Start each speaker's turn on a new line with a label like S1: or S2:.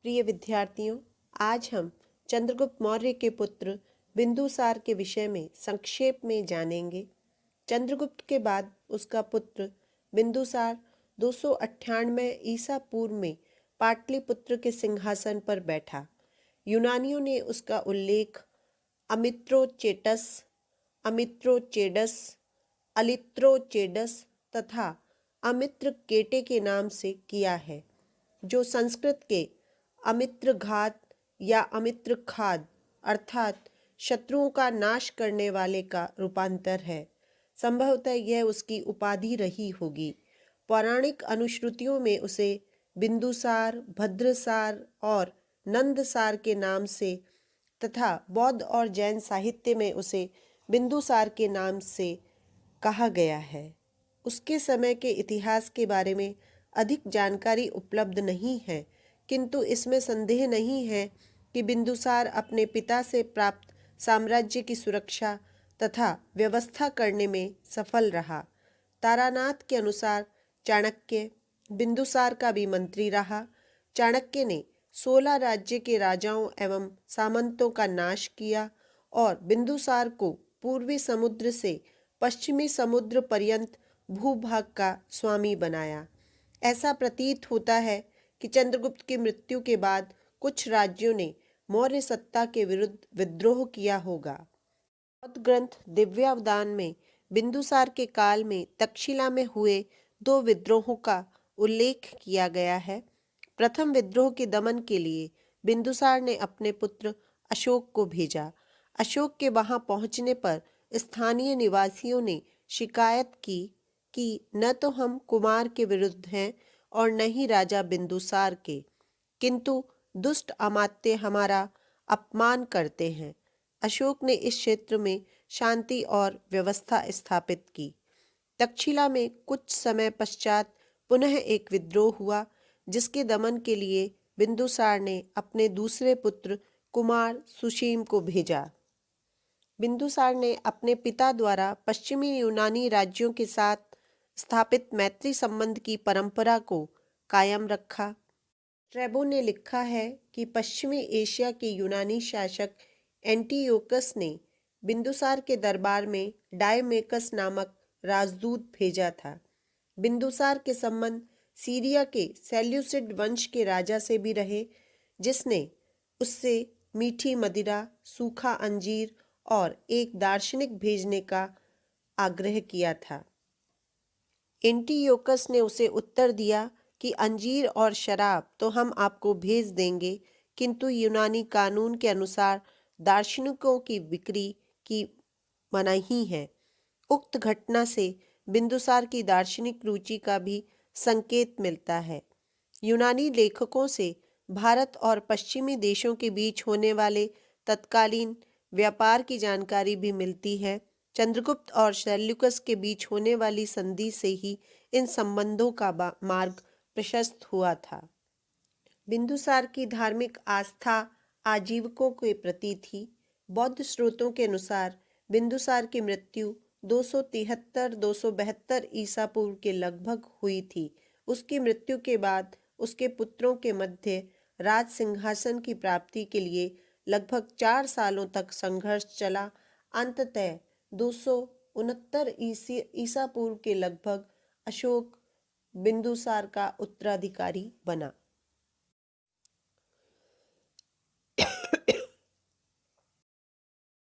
S1: प्रिय विद्यार्थियों, आज हम चंद्रगुप्त मौर्य के पुत्र बिंदुसार के विषय में संक्षेप में जानेंगे। चंद्रगुप्त के बाद उसका पुत्र बिंदुसार 298 ईसा पूर्व में पाटलिपुत्र के सिंहासन पर बैठा। यूनानियों ने उसका उल्लेख अमित्रोचेटस, अमित्रोचेडस, अलित्रोचेडस तथा अमित्रकेटे के नाम से किया है, जो संस्कृत के अमित्रघात या अमित्रखाद अर्थात शत्रुओं का नाश करने वाले का रूपांतर है। संभवतः यह उसकी उपाधि रही होगी। पौराणिक अनुश्रुतियों में उसे बिंदुसार, भद्रसार और नंदसार के नाम से तथा बौद्ध और जैन साहित्य में उसे बिंदुसार के नाम से कहा गया है। उसके समय के इतिहास के बारे में अधिक जानकारी उपलब्ध नहीं है, किंतु इसमें संदेह नहीं है कि बिंदुसार अपने पिता से प्राप्त साम्राज्य की सुरक्षा तथा व्यवस्था करने में सफल रहा। तारानाथ के अनुसार चाणक्य बिंदुसार का भी मंत्री रहा। चाणक्य ने 16 राज्य के राजाओं एवं सामंतों का नाश किया और बिंदुसार को पूर्वी समुद्र से पश्चिमी समुद्र पर्यंत भूभाग का स्वामी बनाया। ऐसा प्रतीत होता है कि चंद्रगुप्त की मृत्यु के बाद कुछ राज्यों ने मौर्य सत्ता के विरुद्ध विद्रोह किया होगा। बौद्ध ग्रंथ दिव्यावदान में बिंदुसार के काल में तक्षशिला में हुए 2 विद्रोहों का उल्लेख किया गया है। प्रथम विद्रोह के दमन के लिए बिंदुसार ने अपने पुत्र अशोक को भेजा। अशोक के वहां पहुंचने पर स्थानीय निवासियों ने शिकायत की कि न तो हम कुमार के विरुद्ध हैं और न ही राजा बिंदुसार के, किंतु दुष्ट अमात्य हमारा अपमान करते हैं। अशोक ने इस क्षेत्र में शांति और व्यवस्था स्थापित की। तक्षशिला में कुछ समय पश्चात पुनः एक विद्रोह हुआ, जिसके दमन के लिए बिंदुसार ने अपने दूसरे पुत्र कुमार सुशीम को भेजा। बिंदुसार ने अपने पिता द्वारा पश्चिमी यूनानी राज्यों के साथ स्थापित मैत्री संबंध की परंपरा को कायम रखा। स्ट्रैबो ने लिखा है कि पश्चिमी एशिया के यूनानी शासक एंटियोकस ने बिंदुसार के दरबार में डायमेकस नामक राजदूत भेजा था। बिंदुसार के संबंध सीरिया के सेल्यूसिड वंश के राजा से भी रहे, जिसने उससे मीठी मदिरा, सूखा अंजीर और एक दार्शनिक भेजने का आग्रह किया था। एंटियोकस ने उसे उत्तर दिया कि अंजीर और शराब तो हम आपको भेज देंगे, किंतु यूनानी कानून के अनुसार दार्शनिकों की बिक्री की मनाही है। उक्त घटना से बिंदुसार की दार्शनिक रुचि का भी संकेत मिलता है। यूनानी लेखकों से भारत और पश्चिमी देशों के बीच होने वाले तत्कालीन व्यापार की जानकारी भी मिलती है। चंद्रगुप्त और सेल्यूकस के बीच होने वाली संधि से ही इन संबंधों का मार्ग प्रशस्त हुआ था। बिंदुसार की धार्मिक आस्था आजीविकों के प्रति थी। बौद्ध स्रोतों के अनुसार बिंदुसार की मृत्यु 273-272 ईसा पूर्व के लगभग हुई थी। उसकी मृत्यु के बाद उसके पुत्रों के मध्य राज सिंहासन की प्राप्ति के लिए लगभग 4 सालों तक संघर्ष चला। अंततः 269 ईसा पूर्व के लगभग अशोक बिंदुसार का उत्तराधिकारी बना।